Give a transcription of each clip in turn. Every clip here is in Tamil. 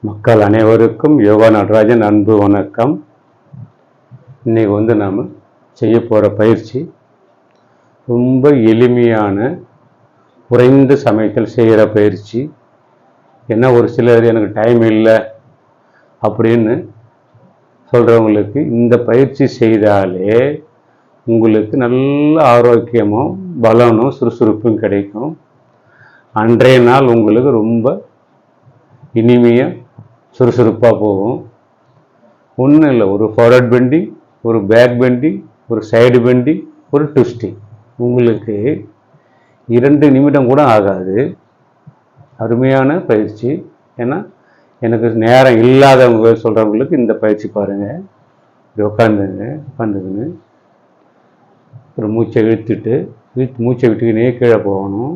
மக்கள் அனைவருக்கும் யோகா நடராஜன் அன்பு வணக்கம். இன்னைக்கு நாம் செய்ய போகிற பயிற்சி ரொம்ப எளிமையான குறைந்த சமயத்தில் செய்கிற பயிற்சி. ஏன்னா ஒரு சிலர் எனக்கு டைம் இல்லை அப்படின்னு சொல்கிறவங்களுக்கு இந்த பயிற்சி செய்தாலே உங்களுக்கு நல்ல ஆரோக்கியமும் பலனும் சுறுசுறுப்பும் கிடைக்கும். அன்றைய நாள் உங்களுக்கு ரொம்ப இனிமையாக சுறுசுறுப்பாக போகும். ஒன்றும் இல்லை, ஒரு ஃபார்வர்ட் பெண்டிங், ஒரு பேக் பெண்டிங், ஒரு சைடு பெண்டிங், ஒரு ட்விஸ்டிங். உங்களுக்கு 2 நிமிடம் கூட ஆகாது. அருமையான பயிற்சி. ஏன்னா எனக்கு நேரம் இல்லாதவங்க சொல்கிறவங்களுக்கு இந்த பயிற்சி பாருங்கள். இப்படி உட்காந்துக்குன்னு ஒரு மூச்சை மூச்சை விட்டுக்கினே கீழே போகணும்.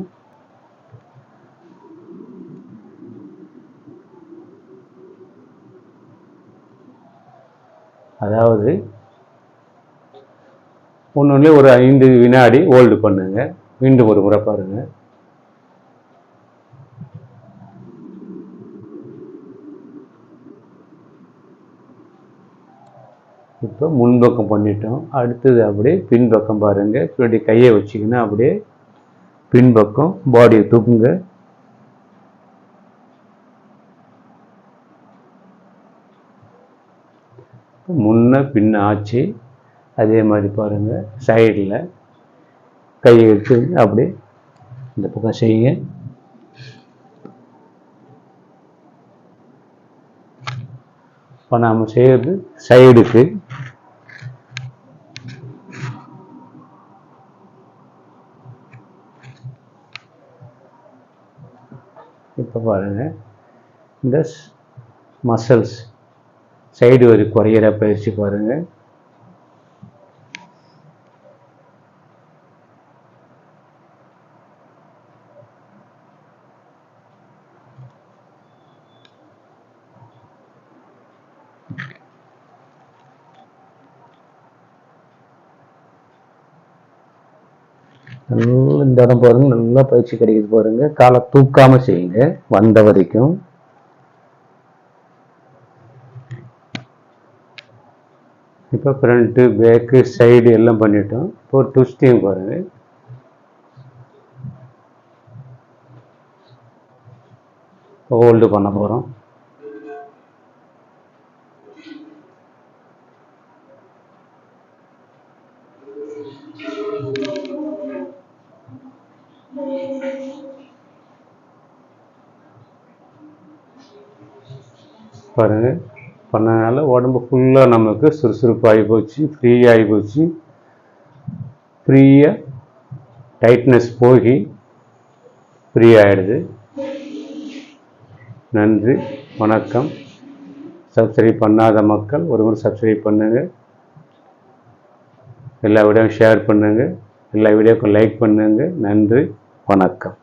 அதாவது ஒன்றுலே ஒரு 5 வினாடி ஹோல்டு பண்ணுங்க. மீண்டும் ஒரு முறை பாருங்க. இப்போ முன்பக்கம் பண்ணிட்டோம். அடுத்தது அப்படியே பின்பக்கம் பாருங்க. இப்படி கையை வச்சிங்கன்னா அப்படியே பின்பக்கம் பாடியை தூக்குங்க. முன்ன பின்ன ஆச்சு. அதே மாதிரி பாருங்கள், சைடில் கையை எடுத்து அப்படியே இந்த பக்கம் செய்யுங்க. இப்போ நாம் செய்கிறது சைடுக்கு. இப்போ பாருங்கள், இந்த மசில்ஸ் சைடு வரி குறையிற பயிற்சி பாருங்கள். நல்லா இந்த இடம் பாருங்க, நல்லா பயிற்சி கிடைக்குது பாருங்க. காலை தூக்காம செய்யுங்க வந்த வரைக்கும். இப்போ ஃப்ரண்ட்டு பேக்கு சைடு எல்லாம் பண்ணிட்டோம். இப்போ ட்விஸ்டிங் பாருங்க. ஹோல்டு பண்ண போகிறோம். பாருங்கள், பண்ணனால உடம்பு ஃபுல்லாக நமக்கு சுறுசுறுப்பாகி போச்சு, ஃப்ரீயாகி போச்சு. ஃப்ரீயாக டைட்னஸ் போகி ஃப்ரீ ஆகிடுது. நன்றி, வணக்கம். சப்ஸ்கிரைப் பண்ணாத மக்கள் ஒரு முறை சப்ஸ்கிரைப் பண்ணுங்கள். எல்லா வீடியோவும் ஷேர் பண்ணுங்கள். எல்லா வீடியோக்கும் லைக் பண்ணுங்கள். நன்றி, வணக்கம்.